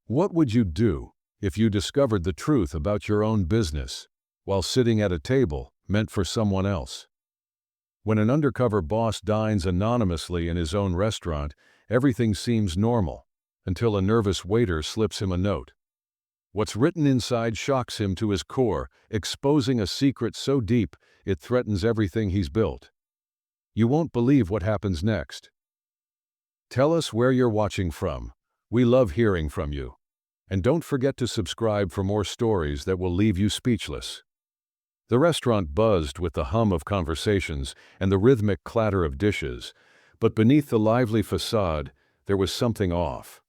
What would you do if you discovered the truth about your own business while sitting at a table meant for someone else? When an undercover boss dines anonymously in his own restaurant, everything seems normal until a nervous waiter slips him a note. What's written inside shocks him to his core, exposing a secret so deep it threatens everything he's built. You won't believe what happens next. Tell us where you're watching from. We love hearing from you. And don't forget to subscribe for more stories that will leave you speechless. The restaurant buzzed with the hum of conversations and the rhythmic clatter of dishes, but beneath the lively facade, there was something off.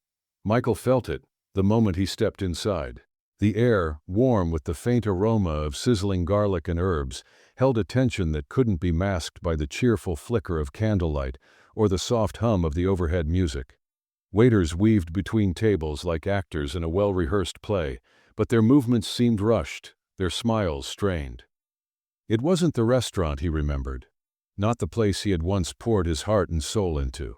Michael felt it the moment he stepped inside. The air, warm with the faint aroma of sizzling garlic and herbs, held a tension that couldn't be masked by the cheerful flicker of candlelight or the soft hum of the overhead music. Waiters weaved between tables like actors in a well-rehearsed play, but their movements seemed rushed, their smiles strained. It wasn't the restaurant he remembered, not the place he had once poured his heart and soul into.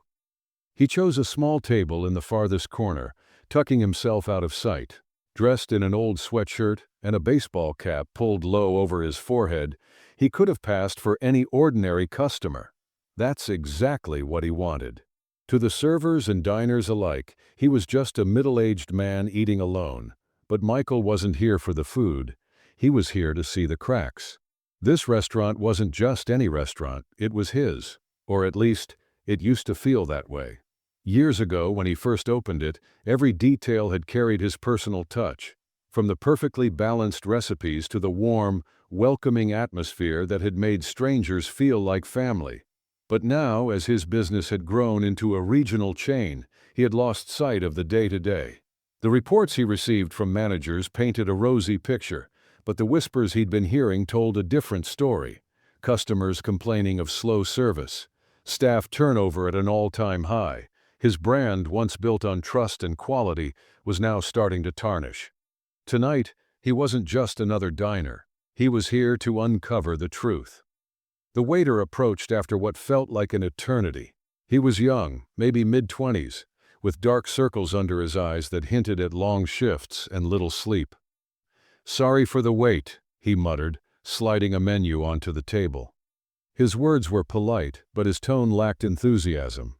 He chose a small table in the farthest corner, tucking himself out of sight. Dressed in an old sweatshirt and a baseball cap pulled low over his forehead, he could have passed for any ordinary customer. That's exactly what he wanted. To the servers and diners alike, he was just a middle-aged man eating alone. But Michael wasn't here for the food. He was here to see the cracks. This restaurant wasn't just any restaurant, it was his. Or at least, it used to feel that way. Years ago, when he first opened it, every detail had carried his personal touch. From the perfectly balanced recipes to the warm, welcoming atmosphere that had made strangers feel like family. But now, as his business had grown into a regional chain, he had lost sight of the day-to-day. The reports he received from managers painted a rosy picture, but the whispers he'd been hearing told a different story. Customers complaining of slow service, staff turnover at an all-time high. His brand, once built on trust and quality, was now starting to tarnish. Tonight, he wasn't just another diner. He was here to uncover the truth. The waiter approached after what felt like an eternity. He was young, maybe mid-20s, with dark circles under his eyes that hinted at long shifts and little sleep. "Sorry for the wait," he muttered, sliding a menu onto the table. His words were polite, but his tone lacked enthusiasm.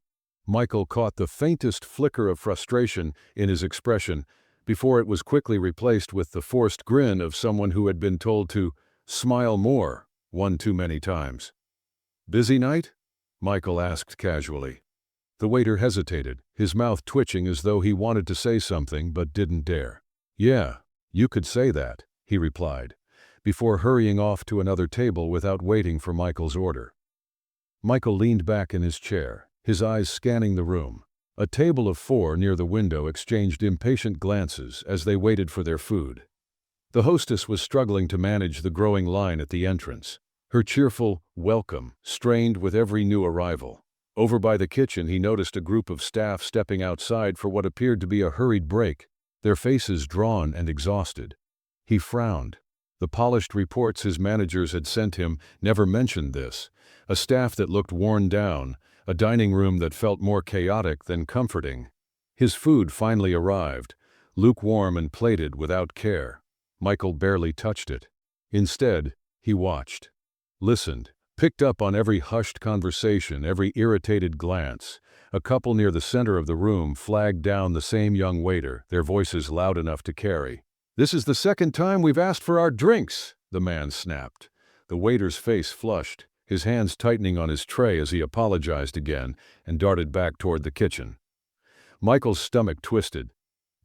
Michael caught the faintest flicker of frustration in his expression before it was quickly replaced with the forced grin of someone who had been told to smile more one too many times. "Busy night?" Michael asked casually. The waiter hesitated, his mouth twitching as though he wanted to say something but didn't dare. "Yeah, you could say that," he replied, before hurrying off to another table without waiting for Michael's order. Michael leaned back in his chair, his eyes scanning the room. A table of 4 near the window exchanged impatient glances as they waited for their food. The hostess was struggling to manage the growing line at the entrance. Her cheerful welcome strained with every new arrival. Over by the kitchen, he noticed a group of staff stepping outside for what appeared to be a hurried break, their faces drawn and exhausted. He frowned. The polished reports his managers had sent him never mentioned this. A staff that looked worn down, a dining room that felt more chaotic than comforting. His food finally arrived, lukewarm and plated without care. Michael barely touched it. Instead, he watched, listened, picked up on every hushed conversation, every irritated glance. A couple near the center of the room flagged down the same young waiter, their voices loud enough to carry. "This is the second time we've asked for our drinks," the man snapped. The waiter's face flushed, his hands tightening on his tray as he apologized again and darted back toward the kitchen. Michael's stomach twisted.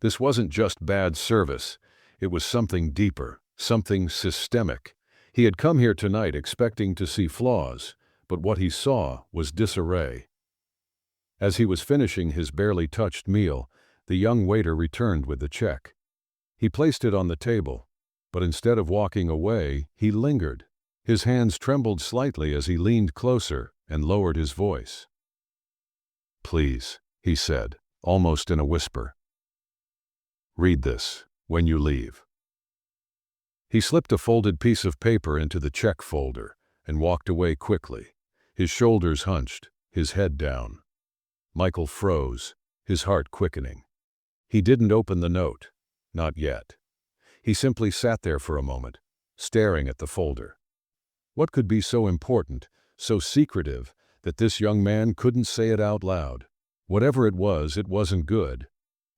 This wasn't just bad service. It was something deeper, something systemic. He had come here tonight expecting to see flaws, but what he saw was disarray. As he was finishing his barely touched meal, the young waiter returned with the check. He placed it on the table, but instead of walking away, he lingered. His hands trembled slightly as he leaned closer and lowered his voice. "Please," he said, almost in a whisper. "Read this when you leave." He slipped a folded piece of paper into the check folder and walked away quickly, his shoulders hunched, his head down. Michael froze, his heart quickening. He didn't open the note. Not yet. He simply sat there for a moment, staring at the folder. What could be so important, so secretive, that this young man couldn't say it out loud? Whatever it wasn't good.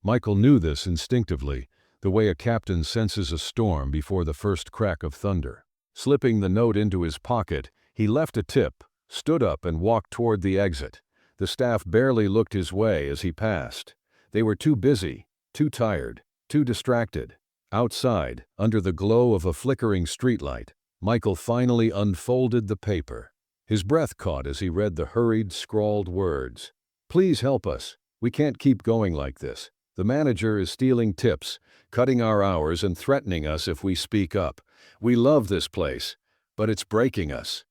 Michael knew this instinctively, the way a captain senses a storm before the first crack of thunder. Slipping the note into his pocket, he left a tip, stood up and walked toward the exit. The staff barely looked his way as he passed. They were too busy, too tired, too distracted. Outside, under the glow of a flickering streetlight, Michael finally unfolded the paper. His breath caught as he read the hurried, scrawled words. "Please help us. We can't keep going like this. The manager is stealing tips, cutting our hours and threatening us if we speak up. We love this place, but it's breaking us."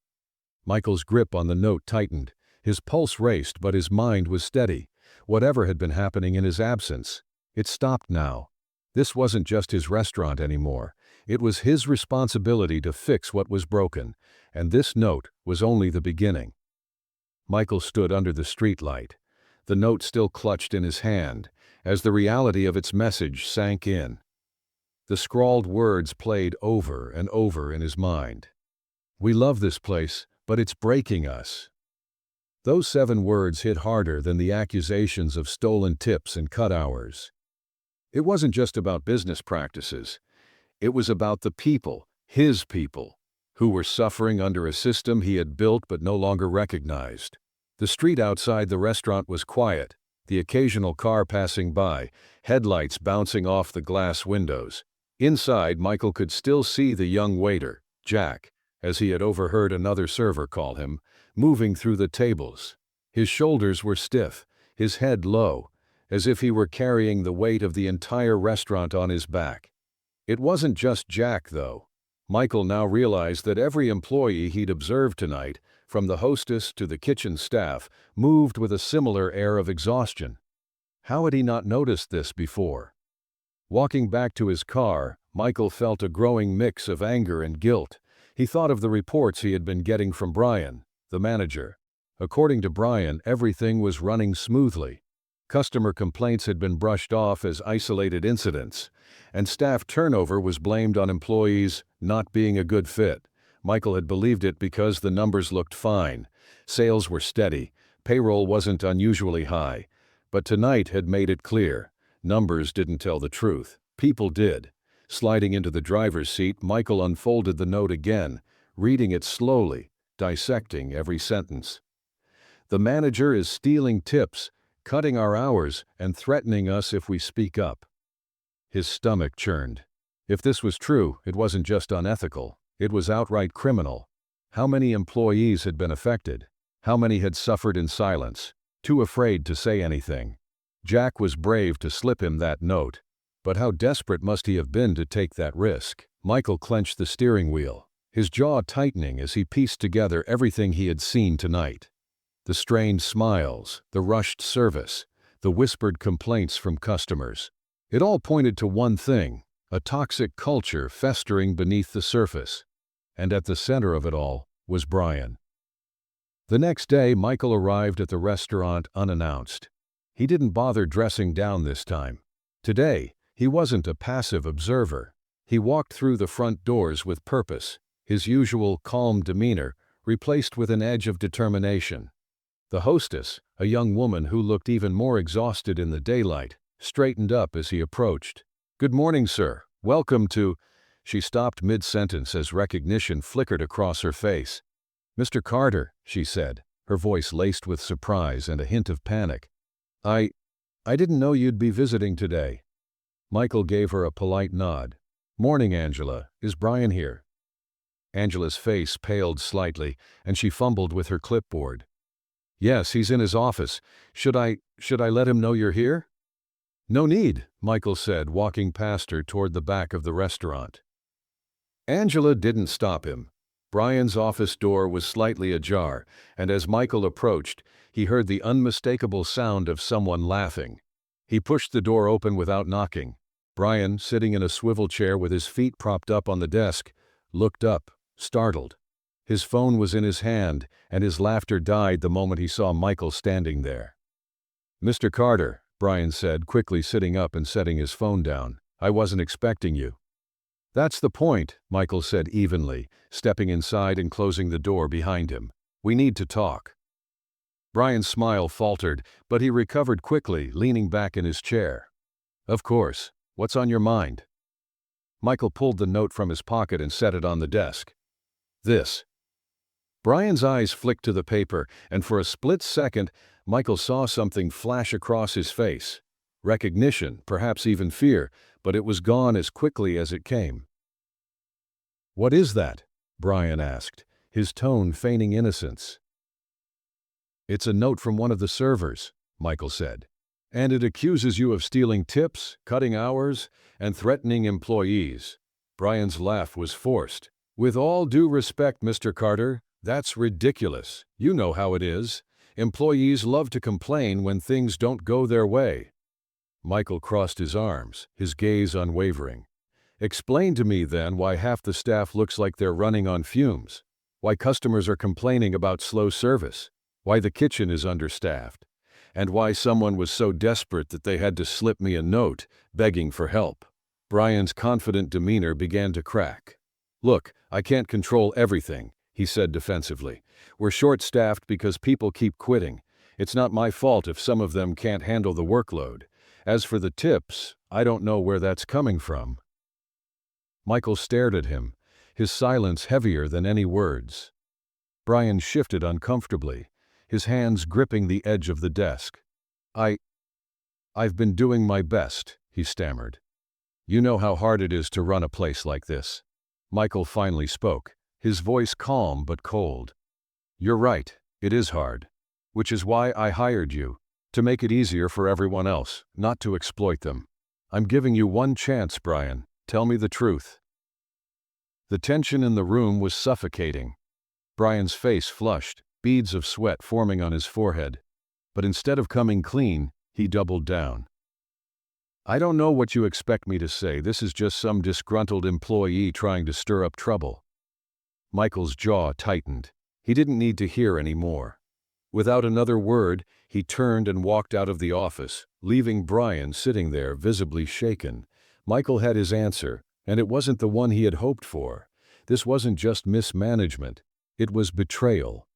Michael's grip on the note tightened. His pulse raced, but his mind was steady. Whatever had been happening in his absence, it stopped now. This wasn't just his restaurant anymore. It was his responsibility to fix what was broken, and this note was only the beginning. Michael stood under the streetlight, the note still clutched in his hand, as the reality of its message sank in. The scrawled words played over and over in his mind. "We love this place, but it's breaking us." Those 7 words hit harder than the accusations of stolen tips and cut hours. It wasn't just about business practices. It was about the people, his people, who were suffering under a system he had built but no longer recognized. The street outside the restaurant was quiet, the occasional car passing by, headlights bouncing off the glass windows. Inside, Michael could still see the young waiter, Jack, as he had overheard another server call him, moving through the tables. His shoulders were stiff, his head low, as if he were carrying the weight of the entire restaurant on his back. It wasn't just Jack, though. Michael now realized that every employee he'd observed tonight, from the hostess to the kitchen staff, moved with a similar air of exhaustion. How had he not noticed this before? Walking back to his car, Michael felt a growing mix of anger and guilt. He thought of the reports he had been getting from Brian, the manager. According to Brian, everything was running smoothly. Customer complaints had been brushed off as isolated incidents, and staff turnover was blamed on employees not being a good fit. Michael had believed it because the numbers looked fine. Sales were steady, payroll wasn't unusually high. But tonight had made it clear. Numbers didn't tell the truth. People did. Sliding into the driver's seat, Michael unfolded the note again, reading it slowly, dissecting every sentence. "The manager is stealing tips, cutting our hours, and threatening us if we speak up." His stomach churned. If this was true, it wasn't just unethical. It was outright criminal. How many employees had been affected? How many had suffered in silence, too afraid to say anything? Jack was brave to slip him that note, but how desperate must he have been to take that risk? Michael clenched the steering wheel, his jaw tightening as he pieced together everything he had seen tonight. The strained smiles, the rushed service, the whispered complaints from customers. It all pointed to one thing, a toxic culture festering beneath the surface. And at the center of it all was Brian. The next day, Michael arrived at the restaurant unannounced. He didn't bother dressing down this time. Today, he wasn't a passive observer. He walked through the front doors with purpose, his usual calm demeanor replaced with an edge of determination. The hostess, a young woman who looked even more exhausted in the daylight, straightened up as he approached. "Good morning, sir. Welcome to—" She stopped mid-sentence as recognition flickered across her face. "Mr. Carter," she said, her voice laced with surprise and a hint of panic. I didn't know you'd be visiting today." Michael gave her a polite nod. "Morning, Angela. Is Brian here?" Angela's face paled slightly, and she fumbled with her clipboard. "Yes, he's in his office. Should I let him know you're here?" "No need," Michael said, walking past her toward the back of the restaurant. Angela didn't stop him. Brian's office door was slightly ajar, and as Michael approached, he heard the unmistakable sound of someone laughing. He pushed the door open without knocking. Brian, sitting in a swivel chair with his feet propped up on the desk, looked up, startled. His phone was in his hand, and his laughter died the moment he saw Michael standing there. "Mr. Carter, Brian said, quickly sitting up and setting his phone down. "I wasn't expecting you." "That's the point," Michael said evenly, stepping inside and closing the door behind him. "We need to talk." Brian's smile faltered, but he recovered quickly, leaning back in his chair. "Of course. What's on your mind?" Michael pulled the note from his pocket and set it on the desk. "This." Brian's eyes flicked to the paper, and for a split second, Michael saw something flash across his face. Recognition, perhaps even fear, but it was gone as quickly as it came. "What is that?" Brian asked, his tone feigning innocence. "It's a note from one of the servers," Michael said. "And it accuses you of stealing tips, cutting hours, and threatening employees." Brian's laugh was forced. "With all due respect, Mr. Carter, that's ridiculous. You know how it is. Employees love to complain when things don't go their way." Michael crossed his arms, his gaze unwavering. "Explain to me, then, why half the staff looks like they're running on fumes. Why customers are complaining about slow service. Why the kitchen is understaffed. And why someone was so desperate that they had to slip me a note, begging for help." Brian's confident demeanor began to crack. "Look, I can't control everything," he said defensively. "We're short-staffed because people keep quitting. It's not my fault if some of them can't handle the workload. As for the tips, I don't know where that's coming from." Michael stared at him, his silence heavier than any words. Brian shifted uncomfortably, his hands gripping the edge of the desk. I've been doing my best," he stammered. "You know how hard it is to run a place like this." Michael finally spoke, his voice calm but cold. "You're right, it is hard. Which is why I hired you, to make it easier for everyone else, not to exploit them. I'm giving you one chance, Brian. Tell me the truth." The tension in the room was suffocating. Brian's face flushed, beads of sweat forming on his forehead. But instead of coming clean, he doubled down. "I don't know what you expect me to say. This is just some disgruntled employee trying to stir up trouble." Michael's jaw tightened. He didn't need to hear any more. Without another word, he turned and walked out of the office, leaving Brian sitting there visibly shaken. Michael had his answer, and it wasn't the one he had hoped for. This wasn't just mismanagement, it was betrayal.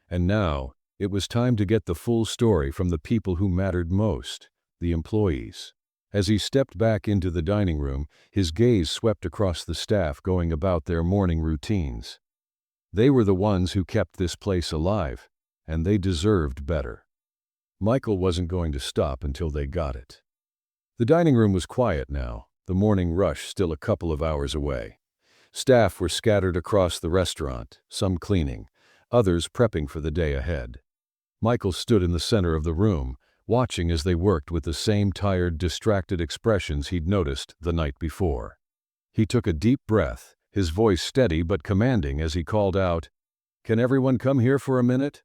And now, it was time to get the full story from the people who mattered most, the employees. As he stepped back into the dining room, his gaze swept across the staff going about their morning routines. They were the ones who kept this place alive, and they deserved better. Michael wasn't going to stop until they got it. The dining room was quiet now, the morning rush still a couple of hours away. Staff were scattered across the restaurant, some cleaning, others prepping for the day ahead. Michael stood in the center of the room, watching as they worked with the same tired, distracted expressions he'd noticed the night before. He took a deep breath, his voice steady but commanding as he called out, "Can everyone come here for a minute?"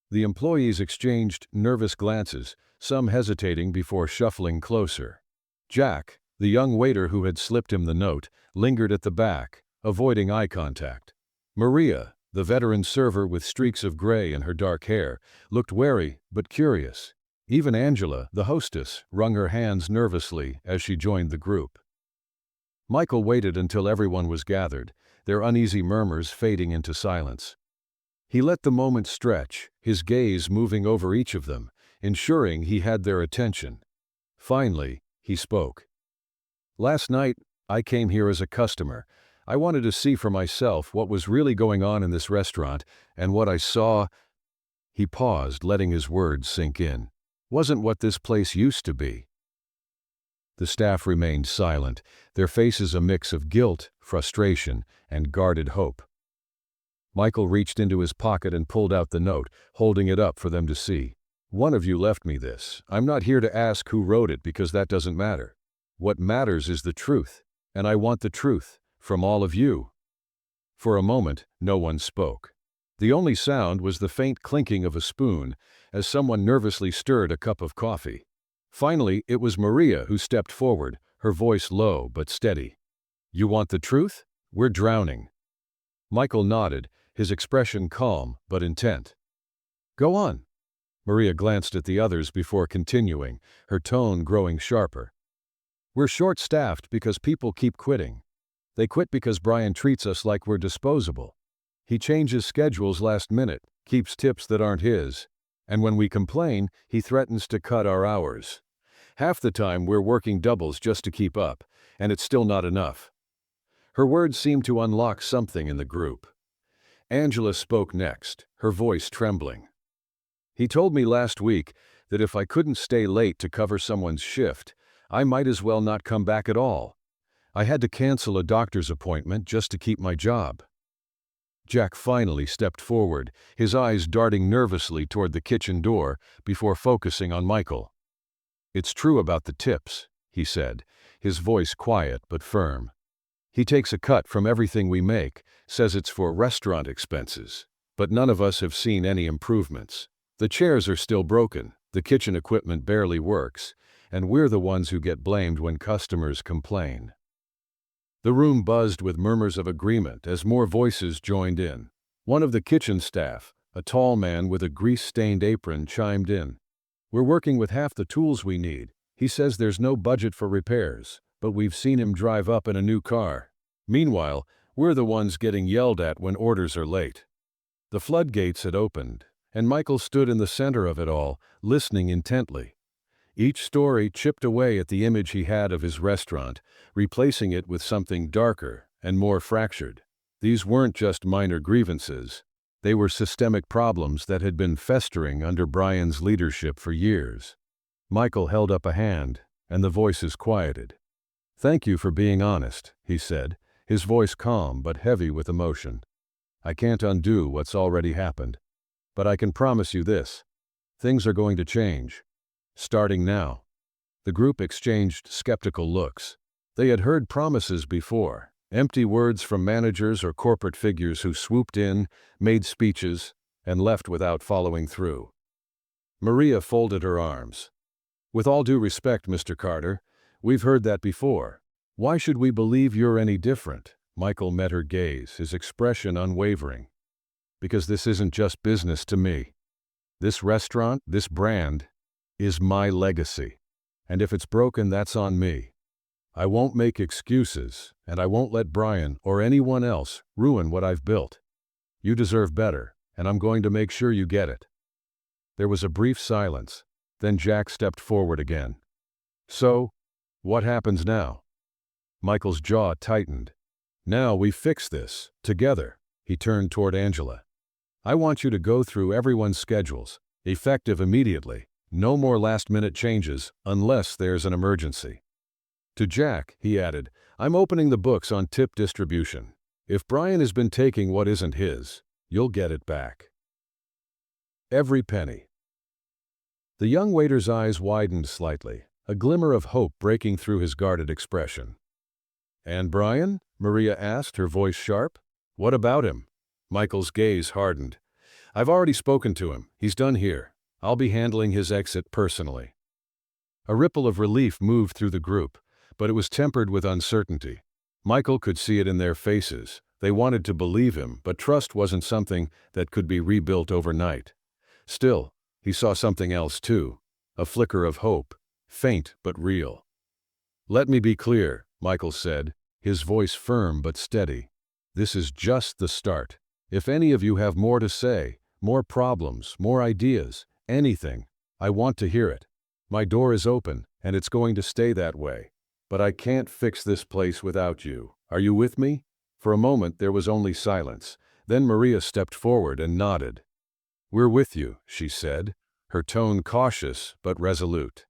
The employees exchanged nervous glances, some hesitating before shuffling closer. Jack, the young waiter who had slipped him the note, lingered at the back, avoiding eye contact. Maria, the veteran server with streaks of gray in her dark hair, looked wary but curious. Even Angela, the hostess, wrung her hands nervously as she joined the group. Michael waited until everyone was gathered, their uneasy murmurs fading into silence. He let the moment stretch, his gaze moving over each of them, ensuring he had their attention. Finally, he spoke. "Last night, I came here as a customer. I wanted to see for myself what was really going on in this restaurant, and what I saw—" He paused, letting his words sink in. "Wasn't what this place used to be." The staff remained silent, their faces a mix of guilt, frustration, and guarded hope. Michael reached into his pocket and pulled out the note, holding it up for them to see. "One of you left me this. I'm not here to ask who wrote it because that doesn't matter. What matters is the truth, and I want the truth, from all of you." For a moment, no one spoke. The only sound was the faint clinking of a spoon as someone nervously stirred a cup of coffee. Finally, it was Maria who stepped forward, her voice low but steady. "You want the truth? We're drowning." Michael nodded, his expression calm but intent. "Go on." Maria glanced at the others before continuing, her tone growing sharper. We're short-staffed because people keep quitting. They quit because Brian treats us like we're disposable. He changes schedules last minute, keeps tips that aren't his, and when we complain, he threatens to cut our hours. Half the time we're working doubles just to keep up, and it's still not enough. Her words seemed to unlock something in the group. Angela spoke next, her voice trembling. He told me last week that if I couldn't stay late to cover someone's shift, I might as well not come back at all. I had to cancel a doctor's appointment just to keep my job. Jack finally stepped forward, his eyes darting nervously toward the kitchen door before focusing on Michael. It's true about the tips, he said, his voice quiet but firm. He takes a cut from everything we make, says it's for restaurant expenses. But none of us have seen any improvements. The chairs are still broken, the kitchen equipment barely works, and we're the ones who get blamed when customers complain. The room buzzed with murmurs of agreement as more voices joined in. One of the kitchen staff, a tall man with a grease-stained apron, chimed in. We're working with half the tools we need. He says there's no budget for repairs, but we've seen him drive up in a new car. Meanwhile, we're the ones getting yelled at when orders are late. The floodgates had opened, and Michael stood in the center of it all, listening intently. Each story chipped away at the image he had of his restaurant, replacing it with something darker and more fractured. These weren't just minor grievances. They were systemic problems that had been festering under Brian's leadership for years. Michael held up a hand, and the voices quieted. "Thank you for being honest," he said, his voice calm but heavy with emotion. "I can't undo what's already happened. But I can promise you this. Things are going to change. Starting now." The group exchanged skeptical looks. They had heard promises before, empty words from managers or corporate figures who swooped in, made speeches, and left without following through. Maria folded her arms. "With all due respect, Mr. Carter, we've heard that before. Why should we believe you're any different?" Michael met her gaze, his expression unwavering. "Because this isn't just business to me. This restaurant, this brand, is my legacy. And if it's broken, that's on me. I won't make excuses, and I won't let Brian or anyone else ruin what I've built. You deserve better, and I'm going to make sure you get it." There was a brief silence, then Jack stepped forward again. "So, what happens now?" Michael's jaw tightened. "Now we fix this, together." He turned toward Angela. "I want you to go through everyone's schedules, effective immediately. No more last-minute changes, unless there's an emergency." To Jack, he added, "I'm opening the books on tip distribution. If Brian has been taking what isn't his, you'll get it back. Every penny." The young waiter's eyes widened slightly, a glimmer of hope breaking through his guarded expression. "And Brian?" Maria asked, her voice sharp. "What about him?" Michael's gaze hardened. "I've already spoken to him. He's done here. I'll be handling his exit personally." A ripple of relief moved through the group, but it was tempered with uncertainty. Michael could see it in their faces. They wanted to believe him, but trust wasn't something that could be rebuilt overnight. Still, he saw something else too, a flicker of hope, faint but real. "Let me be clear," Michael said, his voice firm but steady. "This is just the start. If any of you have more to say, more problems, more ideas, anything, I want to hear it. My door is open, and it's going to stay that way. But I can't fix this place without you. Are you with me?" For a moment there was only silence. Then Maria stepped forward and nodded. "We're with you," she said, her tone cautious but resolute.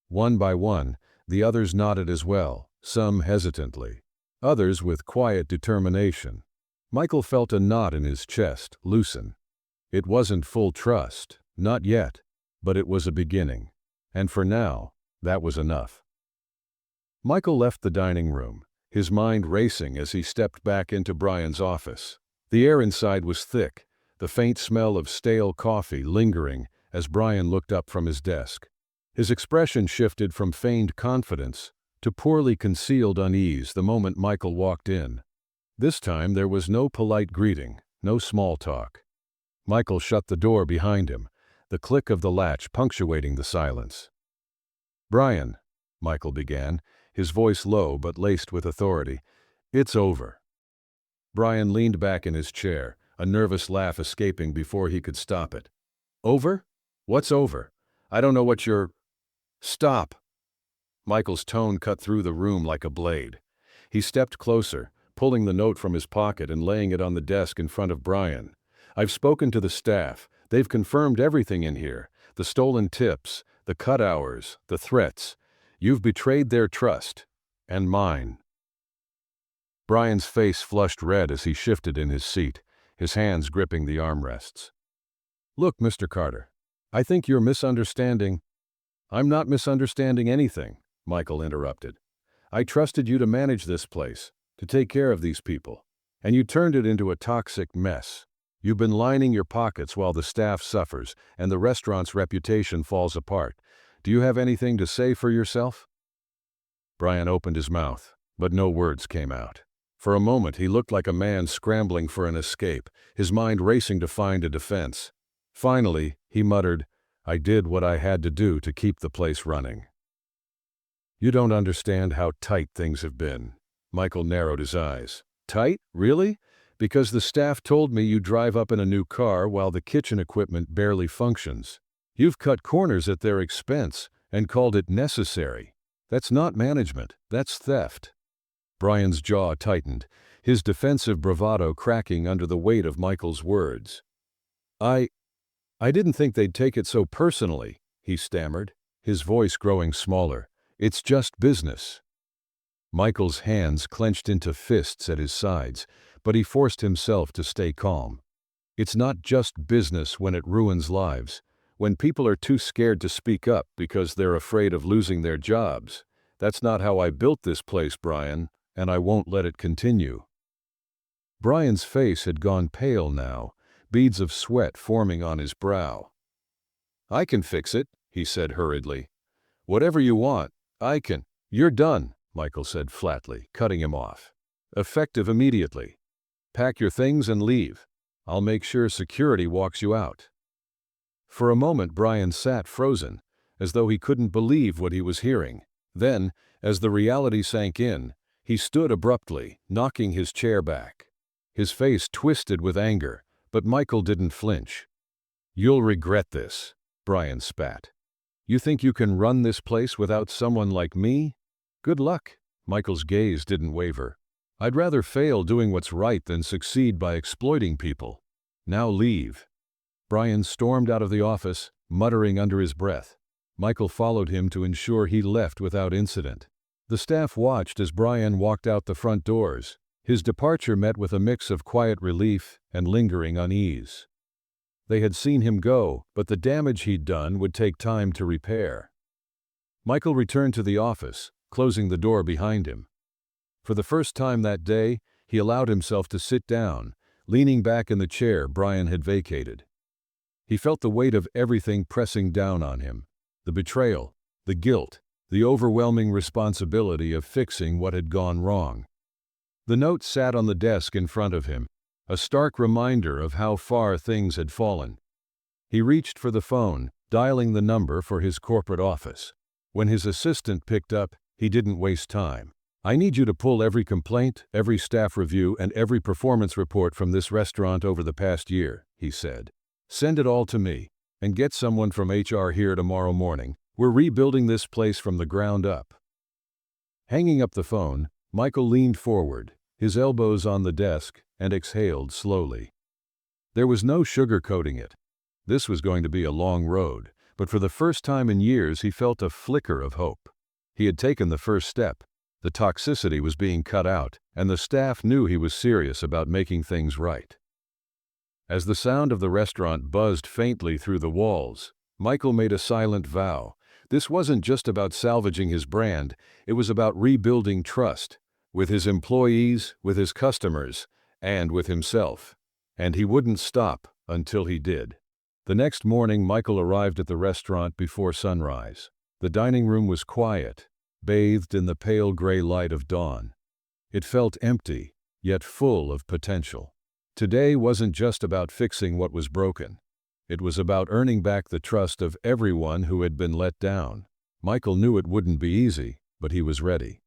One by one, the others nodded as well, some hesitantly, others with quiet determination. Michael felt a knot in his chest loosen. It wasn't full trust, not yet, but it was a beginning. And for now, that was enough. Michael left the dining room, his mind racing as he stepped back into Brian's office. The air inside was thick, the faint smell of stale coffee lingering as Brian looked up from his desk. His expression shifted from feigned confidence to poorly concealed unease the moment Michael walked in. This time there was no polite greeting, no small talk. Michael shut the door behind him, the click of the latch punctuating the silence. "Brian," Michael began, his voice low but laced with authority, "it's over." Brian leaned back in his chair, a nervous laugh escaping before he could stop it. "Over? What's over? I don't know what you're—" "Stop!" Michael's tone cut through the room like a blade. He stepped closer, pulling the note from his pocket and laying it on the desk in front of Brian. "I've spoken to the staff. They've confirmed everything in here. The stolen tips, the cut hours, the threats. You've betrayed their trust. And mine." Brian's face flushed red as he shifted in his seat, his hands gripping the armrests. "Look, Mr. Carter, I think you're misunderstanding—" "I'm not misunderstanding anything," Michael interrupted. "I trusted you to manage this place, to take care of these people, and you turned it into a toxic mess. You've been lining your pockets while the staff suffers and the restaurant's reputation falls apart. Do you have anything to say for yourself?" Brian opened his mouth, but no words came out. For a moment he looked like a man scrambling for an escape, his mind racing to find a defense. Finally, he muttered, "I did what I had to do to keep the place running." "You don't understand how tight things have been." Michael narrowed his eyes. "Tight? Really? Because the staff told me you drive up in a new car while the kitchen equipment barely functions. You've cut corners at their expense and called it necessary. That's not management, that's theft." Brian's jaw tightened, his defensive bravado cracking under the weight of Michael's words. I didn't think they'd take it so personally," he stammered, his voice growing smaller. "It's just business." Michael's hands clenched into fists at his sides, but he forced himself to stay calm. "It's not just business when it ruins lives, when people are too scared to speak up because they're afraid of losing their jobs. That's not how I built this place, Brian, and I won't let it continue." Brian's face had gone pale now, beads of sweat forming on his brow. "I can fix it," he said hurriedly. "Whatever you want, I can—" "You're done," Michael said flatly, cutting him off. "Effective immediately. Pack your things and leave. I'll make sure security walks you out." For a moment Brian sat frozen, as though he couldn't believe what he was hearing. Then, as the reality sank in, he stood abruptly, knocking his chair back. His face twisted with anger, but Michael didn't flinch. "You'll regret this," Brian spat. "You think you can run this place without someone like me? Good luck." Michael's gaze didn't waver. "I'd rather fail doing what's right than succeed by exploiting people. Now leave." Brian stormed out of the office, muttering under his breath. Michael followed him to ensure he left without incident. The staff watched as Brian walked out the front doors, his departure met with a mix of quiet relief and lingering unease. They had seen him go, but the damage he'd done would take time to repair. Michael returned to the office, closing the door behind him. For the first time that day, he allowed himself to sit down, leaning back in the chair Brian had vacated. He felt the weight of everything pressing down on him: the betrayal, the guilt, the overwhelming responsibility of fixing what had gone wrong. The note sat on the desk in front of him, a stark reminder of how far things had fallen. He reached for the phone, dialing the number for his corporate office. When his assistant picked up, he didn't waste time. "I need you to pull every complaint, every staff review, and every performance report from this restaurant over the past year," he said. "Send it all to me, and get someone from HR here tomorrow morning. We're rebuilding this place from the ground up." Hanging up the phone, Michael leaned forward, his elbows on the desk, and exhaled slowly. There was no sugarcoating it. This was going to be a long road, but for the first time in years he felt a flicker of hope. He had taken the first step. The toxicity was being cut out, and the staff knew he was serious about making things right. As the sound of the restaurant buzzed faintly through the walls, Michael made a silent vow. This wasn't just about salvaging his brand, it was about rebuilding trust, with his employees, with his customers, and with himself. And he wouldn't stop until he did. The next morning Michael arrived at the restaurant before sunrise. The dining room was quiet, bathed in the pale gray light of dawn. It felt empty, yet full of potential. Today wasn't just about fixing what was broken. It was about earning back the trust of everyone who had been let down. Michael knew it wouldn't be easy, but he was ready.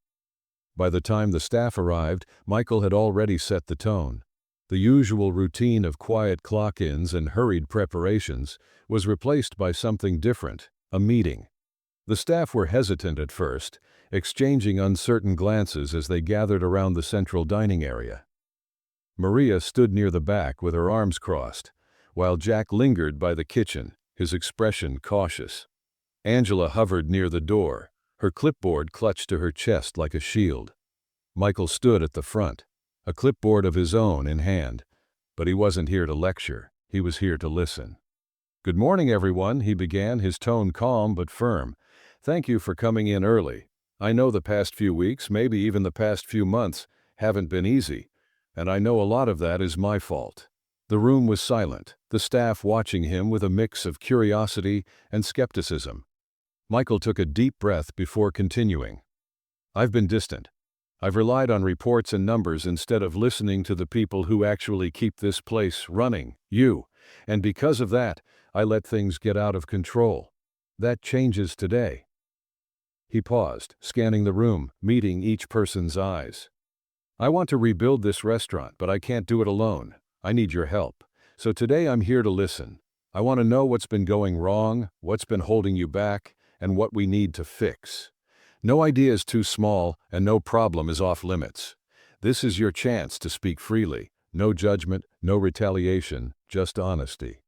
By the time the staff arrived, Michael had already set the tone. The usual routine of quiet clock-ins and hurried preparations was replaced by something different, a meeting. The staff were hesitant at first, exchanging uncertain glances as they gathered around the central dining area. Maria stood near the back with her arms crossed, while Jack lingered by the kitchen, his expression cautious. Angela hovered near the door, her clipboard clutched to her chest like a shield. Michael stood at the front, a clipboard of his own in hand. But he wasn't here to lecture, he was here to listen. "Good morning, everyone," he began, his tone calm but firm. "Thank you for coming in early. I know the past few weeks, maybe even the past few months, haven't been easy, and I know a lot of that is my fault." The room was silent, the staff watching him with a mix of curiosity and skepticism. Michael took a deep breath before continuing. "I've been distant. I've relied on reports and numbers instead of listening to the people who actually keep this place running, you. And because of that, I let things get out of control. That changes today." He paused, scanning the room, meeting each person's eyes. "I want to rebuild this restaurant, but I can't do it alone. I need your help. So today I'm here to listen. I want to know what's been going wrong, what's been holding you back, and what we need to fix. No idea is too small, and no problem is off limits. This is your chance to speak freely. No judgment, no retaliation, just honesty."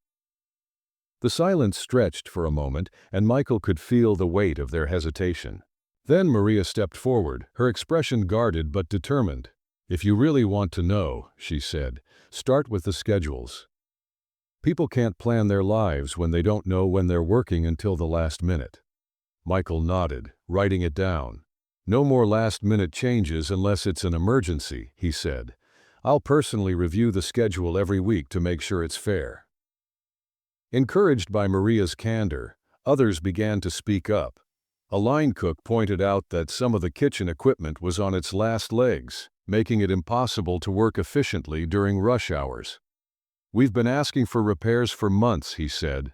The silence stretched for a moment, and Michael could feel the weight of their hesitation. Then Maria stepped forward, her expression guarded but determined. "If you really want to know," she said, "start with the schedules. People can't plan their lives when they don't know when they're working until the last minute." Michael nodded, writing it down. "No more last-minute changes unless it's an emergency," he said. "I'll personally review the schedule every week to make sure it's fair." Encouraged by Maria's candor, others began to speak up. A line cook pointed out that some of the kitchen equipment was on its last legs, making it impossible to work efficiently during rush hours. "We've been asking for repairs for months," he said.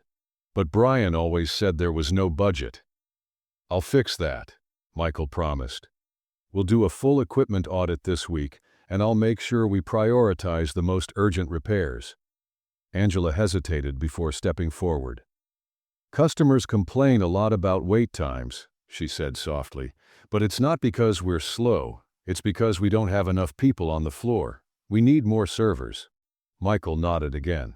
"But Brian always said there was no budget." "I'll fix that," Michael promised. "We'll do a full equipment audit this week, and I'll make sure we prioritize the most urgent repairs." Angela hesitated before stepping forward. "Customers complain a lot about wait times," she said softly, "but it's not because we're slow, it's because we don't have enough people on the floor. We need more servers." Michael nodded again.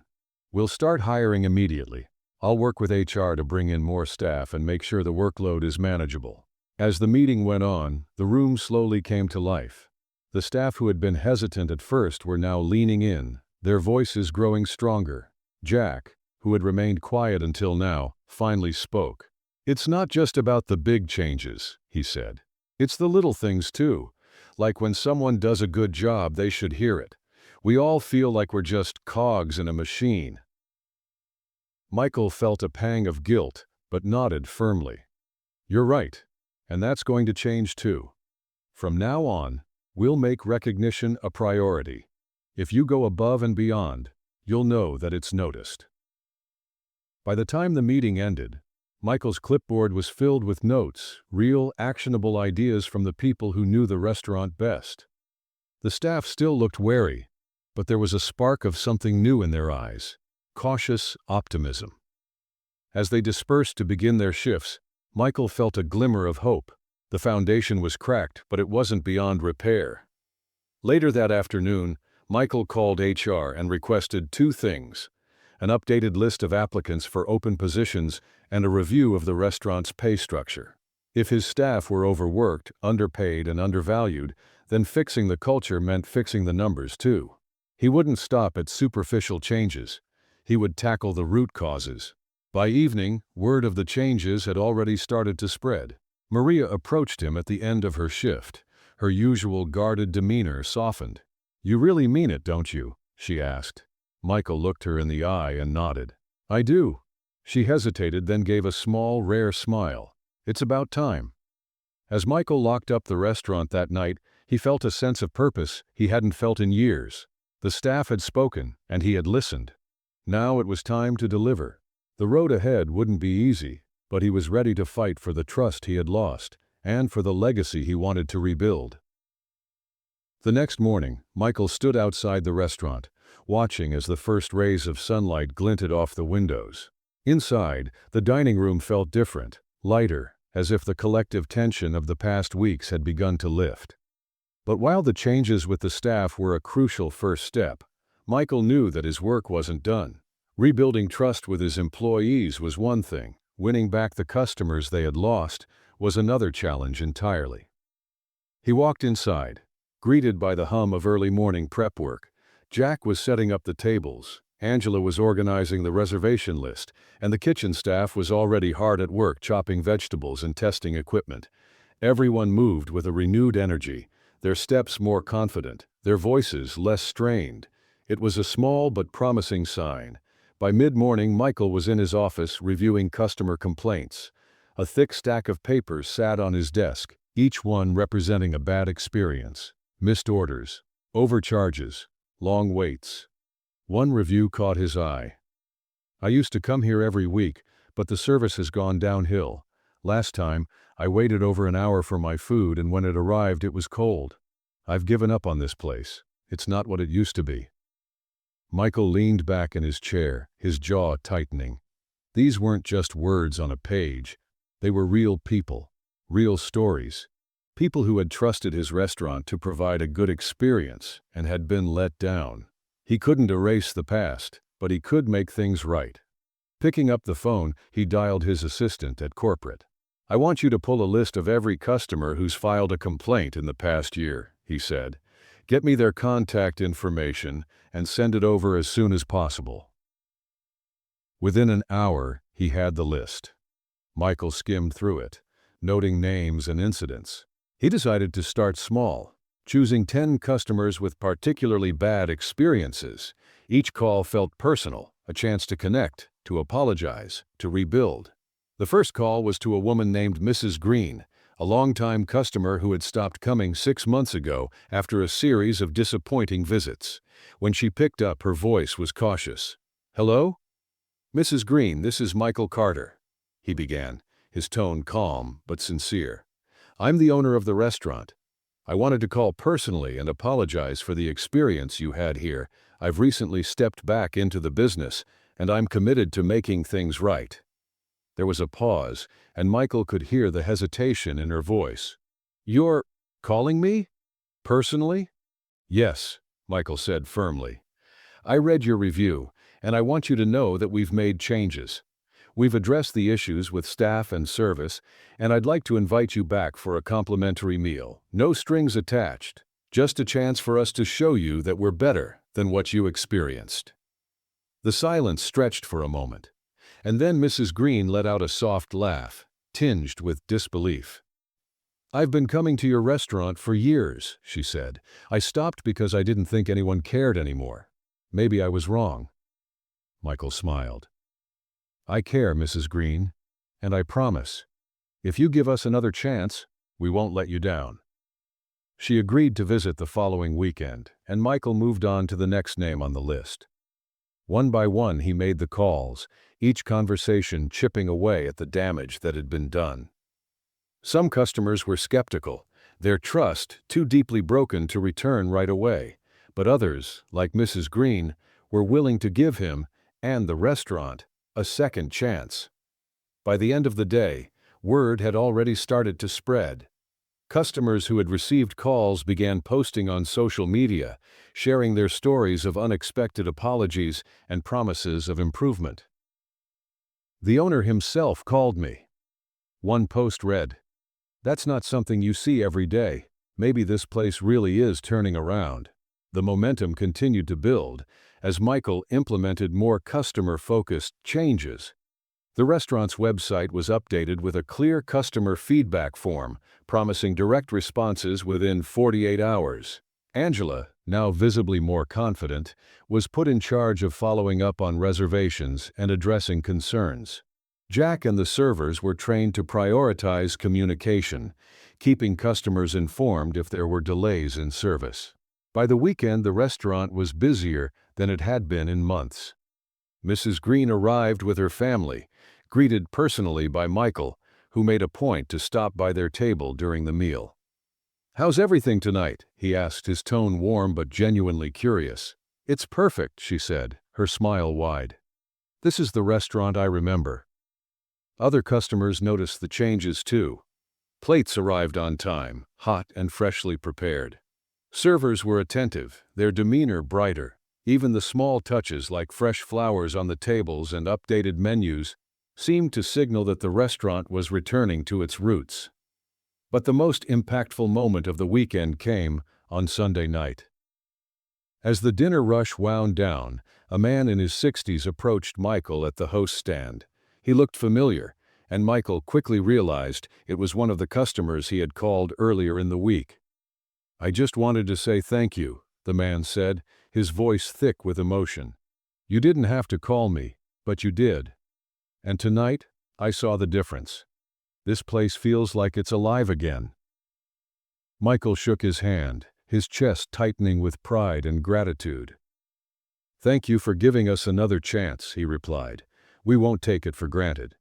"We'll start hiring immediately. I'll work with HR to bring in more staff and make sure the workload is manageable." As the meeting went on, the room slowly came to life. The staff who had been hesitant at first were now leaning in, their voices growing stronger. Jack, who had remained quiet until now, finally spoke. "It's not just about the big changes," he said. "It's the little things too. Like when someone does a good job, they should hear it. We all feel like we're just cogs in a machine." Michael felt a pang of guilt, but nodded firmly. "You're right, and that's going to change too. From now on, we'll make recognition a priority. If you go above and beyond, you'll know that it's noticed." By the time the meeting ended, Michael's clipboard was filled with notes, real, actionable ideas from the people who knew the restaurant best. The staff still looked wary, but there was a spark of something new in their eyes, cautious optimism. As they dispersed to begin their shifts, Michael felt a glimmer of hope. The foundation was cracked, but it wasn't beyond repair. Later that afternoon, Michael called HR and requested two things: an updated list of applicants for open positions and a review of the restaurant's pay structure. If his staff were overworked, underpaid, and undervalued, then fixing the culture meant fixing the numbers too. He wouldn't stop at superficial changes. He would tackle the root causes. By evening, word of the changes had already started to spread. Maria approached him at the end of her shift. Her usual guarded demeanor softened. "You really mean it, don't you?" she asked. Michael looked her in the eye and nodded. "I do." She hesitated, then gave a small, rare smile. "It's about time." As Michael locked up the restaurant that night, he felt a sense of purpose he hadn't felt in years. The staff had spoken, and he had listened. Now it was time to deliver. The road ahead wouldn't be easy, but he was ready to fight for the trust he had lost and for the legacy he wanted to rebuild. The next morning, Michael stood outside the restaurant, watching as the first rays of sunlight glinted off the windows. Inside, the dining room felt different, lighter, as if the collective tension of the past weeks had begun to lift. But while the changes with the staff were a crucial first step, Michael knew that his work wasn't done. Rebuilding trust with his employees was one thing, winning back the customers they had lost was another challenge entirely. He walked inside, greeted by the hum of early morning prep work. Jack was setting up the tables, Angela was organizing the reservation list, and the kitchen staff was already hard at work chopping vegetables and testing equipment. Everyone moved with a renewed energy, their steps more confident, their voices less strained. It was a small but promising sign. By mid-morning, Michael was in his office reviewing customer complaints. A thick stack of papers sat on his desk, each one representing a bad experience. Missed orders, overcharges, long waits. One review caught his eye. "I used to come here every week, but the service has gone downhill. Last time, I waited over an hour for my food and when it arrived it was cold. I've given up on this place. It's not what it used to be." Michael leaned back in his chair, his jaw tightening. These weren't just words on a page. They were real people, real stories. People who had trusted his restaurant to provide a good experience and had been let down. He couldn't erase the past, but he could make things right. Picking up the phone, he dialed his assistant at corporate. "I want you to pull a list of every customer who's filed a complaint in the past year," he said. "Get me their contact information and send it over as soon as possible." Within an hour, he had the list. Michael skimmed through it, noting names and incidents. He decided to start small, choosing 10 customers with particularly bad experiences. Each call felt personal, a chance to connect, to apologize, to rebuild. The first call was to a woman named Mrs. Green, a longtime customer who had stopped coming 6 months ago after a series of disappointing visits. When she picked up, her voice was cautious. "Hello? Mrs. Green, this is Michael Carter," he began, his tone calm but sincere. "I'm the owner of the restaurant. I wanted to call personally and apologize for the experience you had here. I've recently stepped back into the business, and I'm committed to making things right." There was a pause, and Michael could hear the hesitation in her voice. "You're calling me? Personally?" "Yes," Michael said firmly. "I read your review, and I want you to know that we've made changes. We've addressed the issues with staff and service, and I'd like to invite you back for a complimentary meal. No strings attached. Just a chance for us to show you that we're better than what you experienced." The silence stretched for a moment, and then Mrs. Green let out a soft laugh, tinged with disbelief. "I've been coming to your restaurant for years," she said. "I stopped because I didn't think anyone cared anymore. Maybe I was wrong." Michael smiled. "I care, Mrs. Green, and I promise, if you give us another chance, we won't let you down." She agreed to visit the following weekend, and Michael moved on to the next name on the list. One by one he made the calls, each conversation chipping away at the damage that had been done. Some customers were skeptical, their trust too deeply broken to return right away, but others, like Mrs. Green, were willing to give him, and the restaurant, a second chance. By the end of the day, word had already started to spread. Customers who had received calls began posting on social media, sharing their stories of unexpected apologies and promises of improvement. "The owner himself called me." One post read, "That's not something you see every day. Maybe this place really is turning around." The momentum continued to build as Michael implemented more customer-focused changes. The restaurant's website was updated with a clear customer feedback form, promising direct responses within 48 hours. Angela, now visibly more confident, was put in charge of following up on reservations and addressing concerns. Jack and the servers were trained to prioritize communication, keeping customers informed if there were delays in service. By the weekend, the restaurant was busier than it had been in months. Mrs. Green arrived with her family, greeted personally by Michael, who made a point to stop by their table during the meal. "How's everything tonight?" he asked, his tone warm but genuinely curious. "It's perfect," she said, her smile wide. "This is the restaurant I remember." Other customers noticed the changes too. Plates arrived on time, hot and freshly prepared. Servers were attentive, their demeanor brighter. Even the small touches like fresh flowers on the tables and updated menus seemed to signal that the restaurant was returning to its roots. But the most impactful moment of the weekend came on Sunday night. As the dinner rush wound down, a man in his 60s approached Michael at the host stand. He looked familiar, and Michael quickly realized it was one of the customers he had called earlier in the week. "I just wanted to say thank you," the man said, his voice thick with emotion. "You didn't have to call me, but you did. And tonight, I saw the difference. This place feels like it's alive again." Michael shook his hand, his chest tightening with pride and gratitude. "Thank you for giving us another chance," he replied. "We won't take it for granted."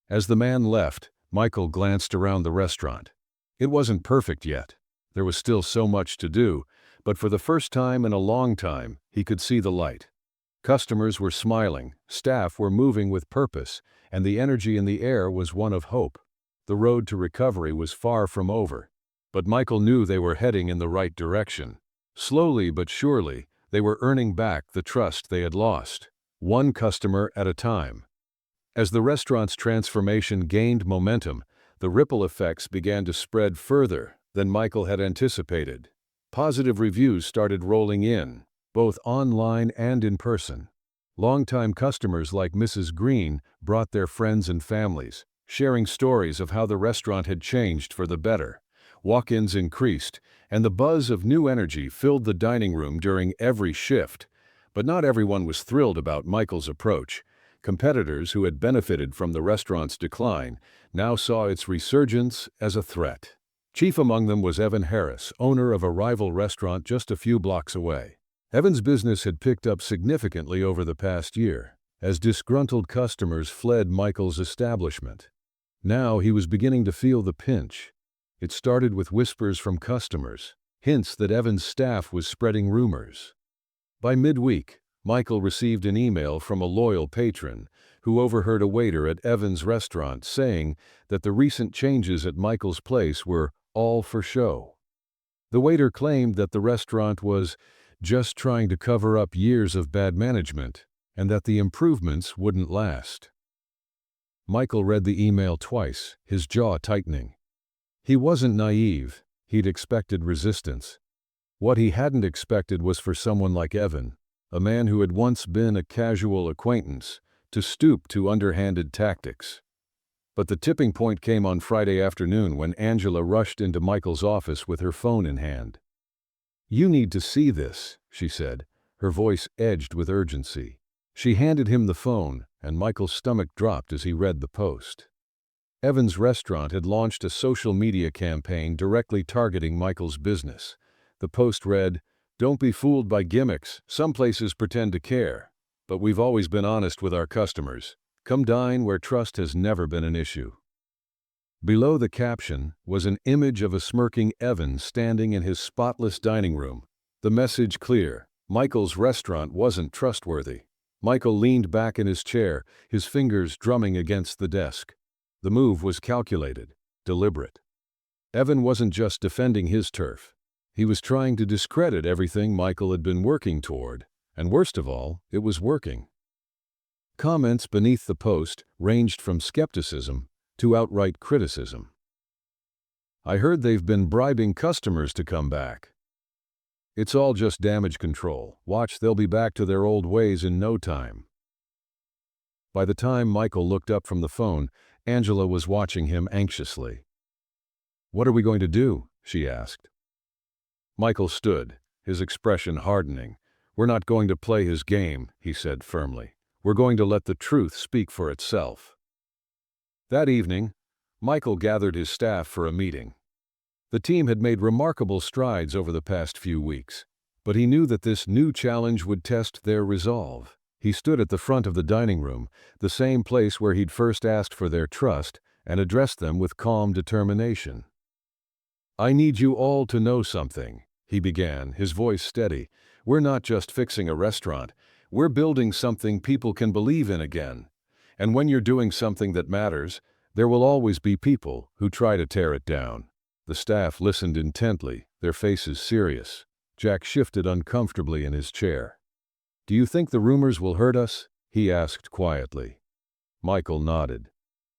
As the man left, Michael glanced around the restaurant. It wasn't perfect yet. There was still so much to do, but for the first time in a long time, he could see the light. Customers were smiling, staff were moving with purpose, and the energy in the air was one of hope. The road to recovery was far from over, but Michael knew they were heading in the right direction. Slowly but surely, they were earning back the trust they had lost, one customer at a time. As the restaurant's transformation gained momentum, the ripple effects began to spread further than Michael had anticipated. Positive reviews started rolling in, both online and in person. Longtime customers like Mrs. Green brought their friends and families, sharing stories of how the restaurant had changed for the better. Walk-ins increased, and the buzz of new energy filled the dining room during every shift. But not everyone was thrilled about Michael's approach. Competitors who had benefited from the restaurant's decline now saw its resurgence as a threat. Chief among them was Evan Harris, owner of a rival restaurant just a few blocks away. Evan's business had picked up significantly over the past year, as disgruntled customers fled Michael's establishment. Now he was beginning to feel the pinch. It started with whispers from customers, hints that Evan's staff was spreading rumors. By midweek, Michael received an email from a loyal patron who overheard a waiter at Evan's restaurant saying that the recent changes at Michael's place were all for show. The waiter claimed that the restaurant was just trying to cover up years of bad management and that the improvements wouldn't last. Michael read the email twice, his jaw tightening. He wasn't naive, he'd expected resistance. What he hadn't expected was for someone like Evan, a man who had once been a casual acquaintance, to stoop to underhanded tactics. But the tipping point came on Friday afternoon when Angela rushed into Michael's office with her phone in hand. "You need to see this," she said, her voice edged with urgency. She handed him the phone, and Michael's stomach dropped as he read the post. Evan's restaurant had launched a social media campaign directly targeting Michael's business. The post read, "Don't be fooled by gimmicks. Some places pretend to care. But we've always been honest with our customers. Come dine where trust has never been an issue." Below the caption was an image of a smirking Evan standing in his spotless dining room. The message clear: Michael's restaurant wasn't trustworthy. Michael leaned back in his chair, his fingers drumming against the desk. The move was calculated, deliberate. Evan wasn't just defending his turf. He was trying to discredit everything Michael had been working toward, and worst of all, it was working. Comments beneath the post ranged from skepticism to outright criticism. "I heard they've been bribing customers to come back. It's all just damage control. Watch, they'll be back to their old ways in no time." By the time Michael looked up from the phone, Angela was watching him anxiously. "What are we going to do?" she asked. Michael stood, his expression hardening. "We're not going to play his game," he said firmly. "We're going to let the truth speak for itself." That evening, Michael gathered his staff for a meeting. The team had made remarkable strides over the past few weeks, but he knew that this new challenge would test their resolve. He stood at the front of the dining room, the same place where he'd first asked for their trust, and addressed them with calm determination. "I need you all to know something," he began, his voice steady. "We're not just fixing a restaurant. We're building something people can believe in again. And when you're doing something that matters, there will always be people who try to tear it down." The staff listened intently, their faces serious. Jack shifted uncomfortably in his chair. "Do you think the rumors will hurt us?" he asked quietly. Michael nodded.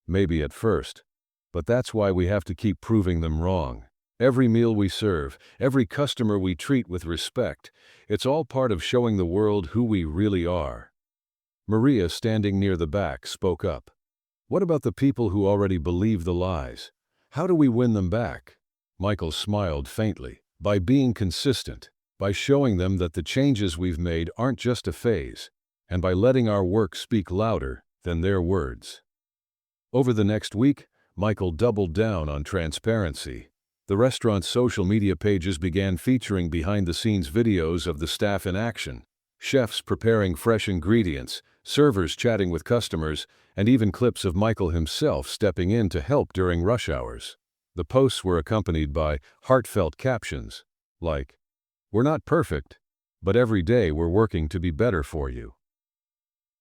"Maybe at first. But that's why we have to keep proving them wrong. Every meal we serve, every customer we treat with respect, it's all part of showing the world who we really are." Maria, standing near the back, spoke up. "What about the people who already believe the lies? How do we win them back?" Michael smiled faintly. "By being consistent, by showing them that the changes we've made aren't just a phase, and by letting our work speak louder than their words." Over the next week, Michael doubled down on transparency. The restaurant's social media pages began featuring behind-the-scenes videos of the staff in action, chefs preparing fresh ingredients, servers chatting with customers, and even clips of Michael himself stepping in to help during rush hours. The posts were accompanied by heartfelt captions, like, "We're not perfect, but every day we're working to be better for you."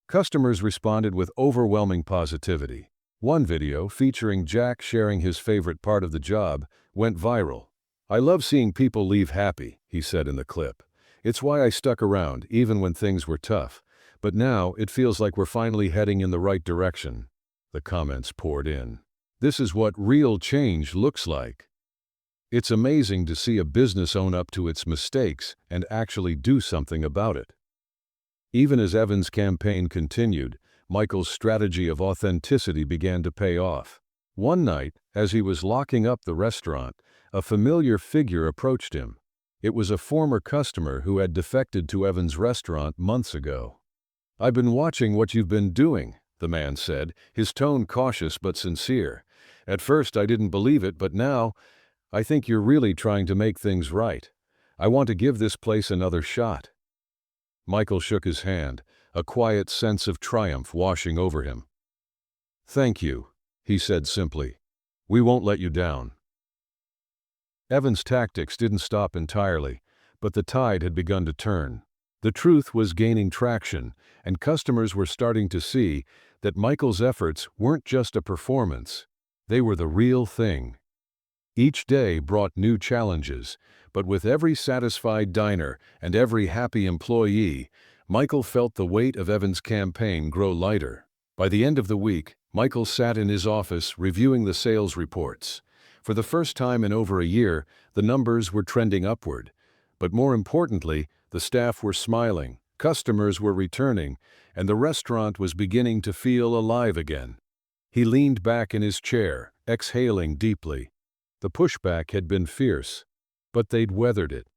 Customers responded with overwhelming positivity. One video, featuring Jack sharing his favorite part of the job, went viral. "I love seeing people leave happy," he said in the clip. "It's why I stuck around, even when things were tough. But now, it feels like we're finally heading in the right direction." The comments poured in. "This is what real change looks like." It's amazing to see a business own up to its mistakes and actually do something about it. Even as Evan's campaign continued, Michael's strategy of authenticity began to pay off. One night, as he was locking up the restaurant, a familiar figure approached him. It was a former customer who had defected to Evan's restaurant months ago. "I've been watching what you've been doing," the man said, his tone cautious but sincere. "At first I didn't believe it, but now I think you're really trying to make things right. I want to give this place another shot." Michael shook his hand, a quiet sense of triumph washing over him. "Thank you," he said simply. "We won't let you down." Evan's tactics didn't stop entirely, but the tide had begun to turn. The truth was gaining traction, and customers were starting to see that Michael's efforts weren't just a performance. They were the real thing. Each day brought new challenges, but with every satisfied diner and every happy employee, Michael felt the weight of Evan's campaign grow lighter. By the end of the week, Michael sat in his office reviewing the sales reports. For the first time in over a year, the numbers were trending upward. But more importantly, the staff were smiling, customers were returning, and the restaurant was beginning to feel alive again. He leaned back in his chair, exhaling deeply. The pushback had been fierce, but they'd weathered it.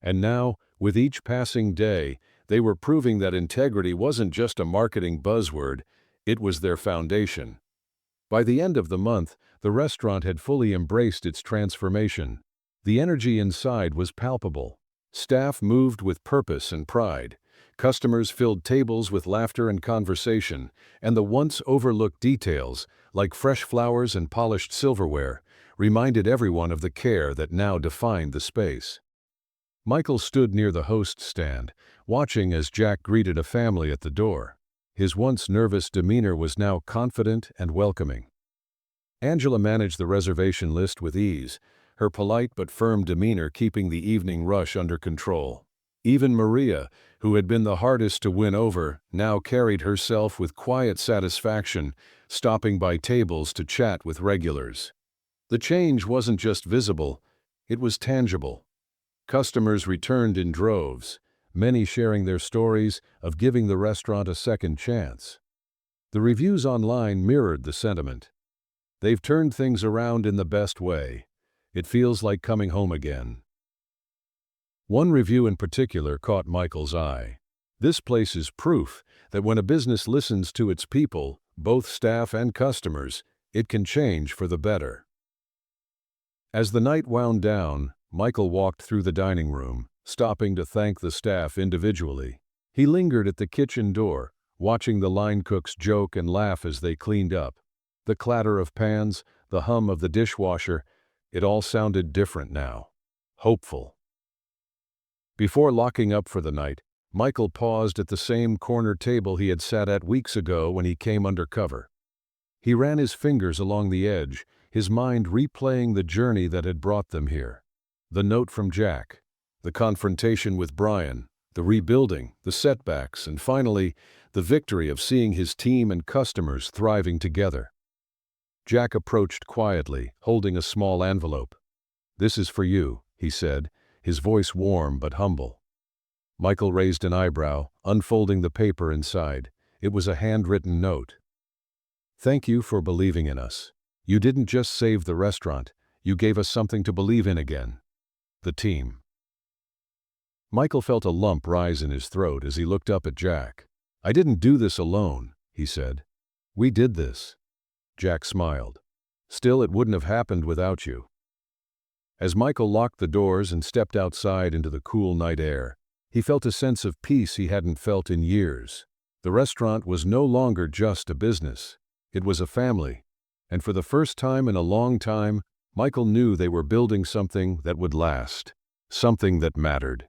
And now, with each passing day, they were proving that integrity wasn't just a marketing buzzword, it was their foundation. By the end of the month, the restaurant had fully embraced its transformation. The energy inside was palpable. Staff moved with purpose and pride. Customers filled tables with laughter and conversation, and the once overlooked details, like fresh flowers and polished silverware, reminded everyone of the care that now defined the space. Michael stood near the host stand, watching as Jack greeted a family at the door. His once nervous demeanor was now confident and welcoming. Angela managed the reservation list with ease, her polite but firm demeanor keeping the evening rush under control. Even Maria, who had been the hardest to win over, now carried herself with quiet satisfaction, stopping by tables to chat with regulars. The change wasn't just visible, it was tangible. Customers returned in droves, many sharing their stories of giving the restaurant a second chance. The reviews online mirrored the sentiment. "They've turned things around in the best way. It feels like coming home again." One review in particular caught Michael's eye. "This place is proof that when a business listens to its people, both staff and customers, it can change for the better." As the night wound down, Michael walked through the dining room, stopping to thank the staff individually. He lingered at the kitchen door, watching the line cooks joke and laugh as they cleaned up. The clatter of pans, the hum of the dishwasher, it all sounded different now. Hopeful. Before locking up for the night, Michael paused at the same corner table he had sat at weeks ago when he came undercover. He ran his fingers along the edge, his mind replaying the journey that had brought them here. The note from Jack, the confrontation with Brian, the rebuilding, the setbacks, and finally, the victory of seeing his team and customers thriving together. Jack approached quietly, holding a small envelope. "This is for you," he said, his voice warm but humble. Michael raised an eyebrow, unfolding the paper inside. It was a handwritten note. "Thank you for believing in us. You didn't just save the restaurant, you gave us something to believe in again. The team." Michael felt a lump rise in his throat as he looked up at Jack. "I didn't do this alone," he said. "We did this." Jack smiled. "Still, it wouldn't have happened without you." As Michael locked the doors and stepped outside into the cool night air, he felt a sense of peace he hadn't felt in years. The restaurant was no longer just a business. It was a family. And for the first time in a long time, Michael knew they were building something that would last. Something that mattered.